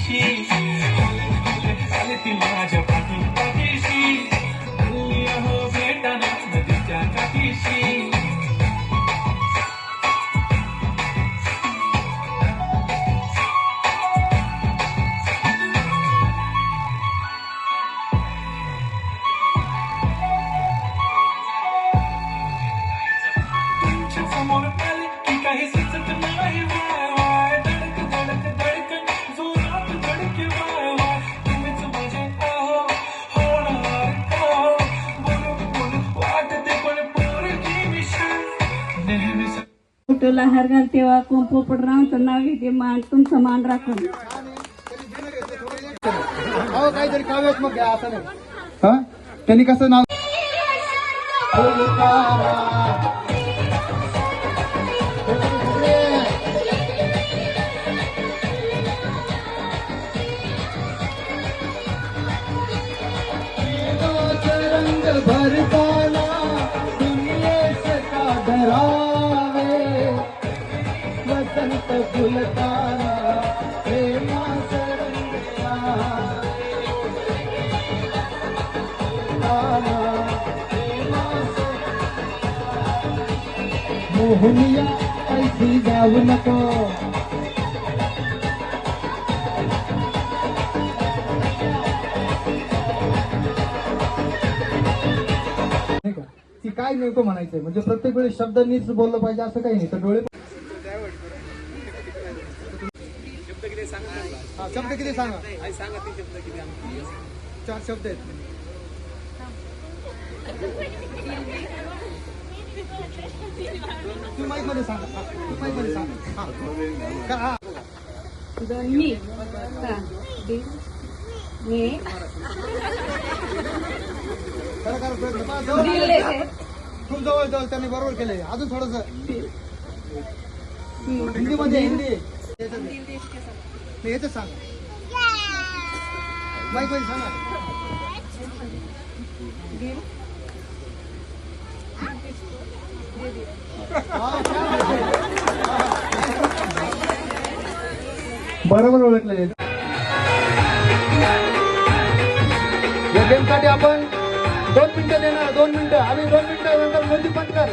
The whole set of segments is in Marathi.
काठीशी आली ती माझ्या पाठीशी हो भेटाना नदीच्या काठीशी समोर आले की काही सुचत नाही वाय वाय धडक धडक धडकन जोरात धडके वाय वाय तुम्हीच माझे आहो होणार आहो बोलून बोलून वाटते पण पोरगी विषय नेहमी फोटोला हार घाल तेव्हा कुंकू पडरावचं नाव घेते मान तुमचं मान राखून काहीतरी काव्यात मग घ्या असं नाही हा त्यांनी कसं नाव भरताना दुनियेस का धरावे वसंत फुलताना प्रेमास मोहनिया ऐसी जाऊ नको ती काय नेमकं म्हणायचंय म्हणजे प्रत्येक वेळी शब्दांनीच बोललं पाहिजे असं काही नाही तर डोळे शब्द किती सांगा 4 शब्द आहेत तू माईक मध्ये सांगा दोन्ही खूप जवळ जवळ त्यांनी बरोबर केलंय अजून थोडस हिंदीमध्ये हिंदी याच सांगा माईक मध्ये सांगा बरोबर ओळखले या गेमसाठी आपण 2 मिनिटं देणार 2 मिनिटं आणि 2 मिनिटं नंतर मोदी पटकर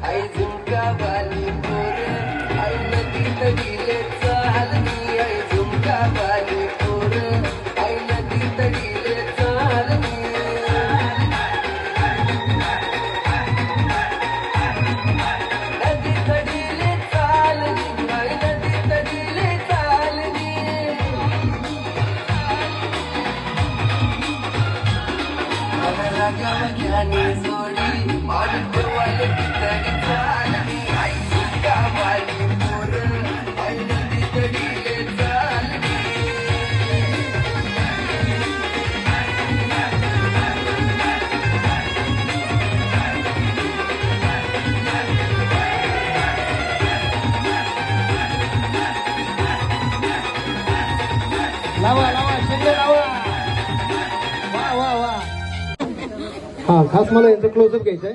आई झुमका बाली पोर आई नदी तडीले चालनी आई झुमका बाली पोर आई नदी तडीले चालनी नदी तडीले चालनी आई नदी तडीले चालनी मला गावानी सोडी माणूस वाले तडी चालनी आई झुमका बाली पोर आई नदी तडीले चालनी लावा लावा शिंदे लावा वा वा वा हा खास मला यांचं क्लोजअप घ्यायचंय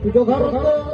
तुझं घर मारा